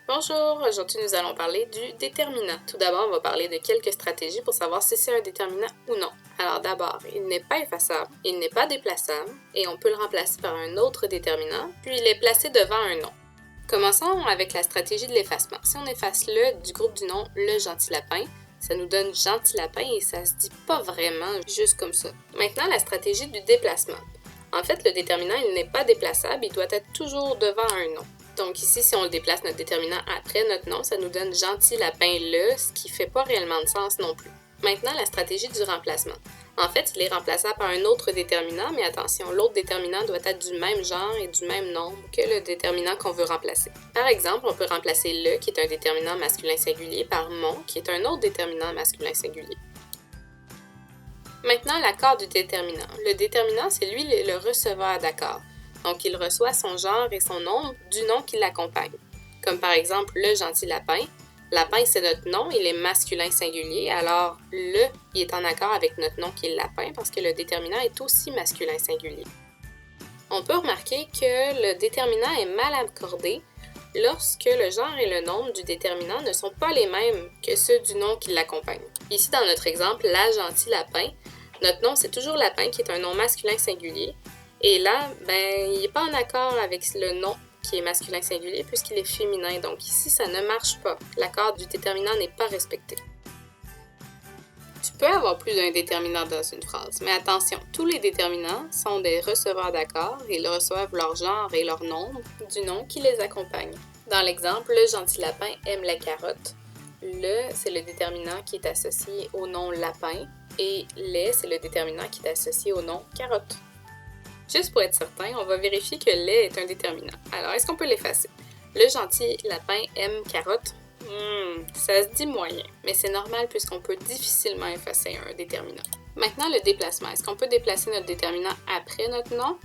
Bonjour, aujourd'hui nous allons parler du déterminant. Tout d'abord, on va parler de quelques stratégies pour savoir si c'est un déterminant ou non. Alors d'abord, il n'est pas effaçable, il n'est pas déplaçable et on peut le remplacer par un autre déterminant, puis il est placé devant un nom. Commençons avec la stratégie de l'effacement. Si on efface le du groupe du nom le gentil lapin, ça nous donne gentil lapin et ça se dit pas vraiment juste comme ça. Maintenant, la stratégie du déplacement. En fait, le déterminant, il n'est pas déplaçable, il doit être toujours devant un nom. Donc ici, si on le déplace notre déterminant après notre nom, ça nous donne gentil lapin le, ce qui fait pas réellement de sens non plus. Maintenant, la stratégie du remplacement. En fait, il est remplaçable par un autre déterminant, mais attention, l'autre déterminant doit être du même genre et du même nombre que le déterminant qu'on veut remplacer. Par exemple, on peut remplacer le, qui est un déterminant masculin singulier, par mon, qui est un autre déterminant masculin singulier. Maintenant, l'accord du déterminant. Le déterminant, c'est lui le receveur d'accord. Donc, il reçoit son genre et son nombre du nom qui l'accompagne. Comme par exemple, le gentil lapin. Lapin, c'est notre nom, il est masculin singulier, alors le, il est en accord avec notre nom qui est lapin parce que le déterminant est aussi masculin singulier. On peut remarquer que le déterminant est mal accordé lorsque le genre et le nombre du déterminant ne sont pas les mêmes que ceux du nom qui l'accompagne. Ici, dans notre exemple, la gentil lapin, notre nom, c'est toujours lapin qui est un nom masculin singulier. Et là, il n'est pas en accord avec le nom qui est masculin singulier puisqu'il est féminin. Donc ici, ça ne marche pas. L'accord du déterminant n'est pas respecté. Tu peux avoir plus d'un déterminant dans une phrase, mais attention, tous les déterminants sont des receveurs d'accord et ils reçoivent leur genre et leur nombre du nom qui les accompagne. Dans l'exemple, le gentil lapin aime les carottes. Le, c'est le déterminant qui est associé au nom lapin et les, c'est le déterminant qui est associé au nom carotte. Juste pour être certain, on va vérifier que les est un déterminant. Alors, est-ce qu'on peut l'effacer? Le gentil lapin aime carotte. Ça se dit moyen, mais c'est normal puisqu'on peut difficilement effacer un déterminant. Maintenant, le déplacement. Est-ce qu'on peut déplacer notre déterminant après notre nom?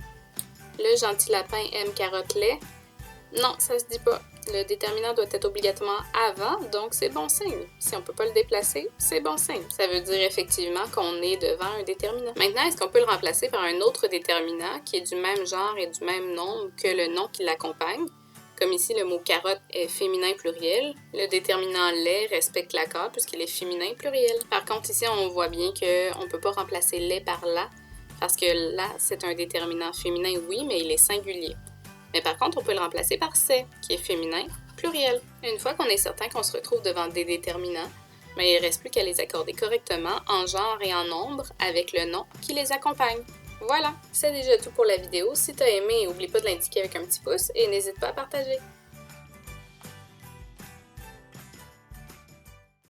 Le gentil lapin aime carotte lait. Non, ça se dit pas. Le déterminant doit être obligatoirement avant, donc c'est bon signe. Si on peut pas le déplacer, c'est bon signe. Ça veut dire effectivement qu'on est devant un déterminant. Maintenant, est-ce qu'on peut le remplacer par un autre déterminant qui est du même genre et du même nombre que le nom qui l'accompagne? Comme ici, le mot carotte est féminin pluriel, le déterminant lait respecte l'accord puisqu'il est féminin pluriel. Par contre, ici, on voit bien qu'on ne peut pas remplacer lait par la, parce que la, c'est un déterminant féminin, oui, mais il est singulier. Mais par contre, on peut le remplacer par c'est, qui est féminin pluriel. Une fois qu'on est certain qu'on se retrouve devant des déterminants, il ne reste plus qu'à les accorder correctement en genre et en nombre avec le nom qui les accompagne. Voilà, c'est déjà tout pour la vidéo. Si tu as aimé, n'oublie pas de l'indiquer avec un petit pouce et n'hésite pas à partager.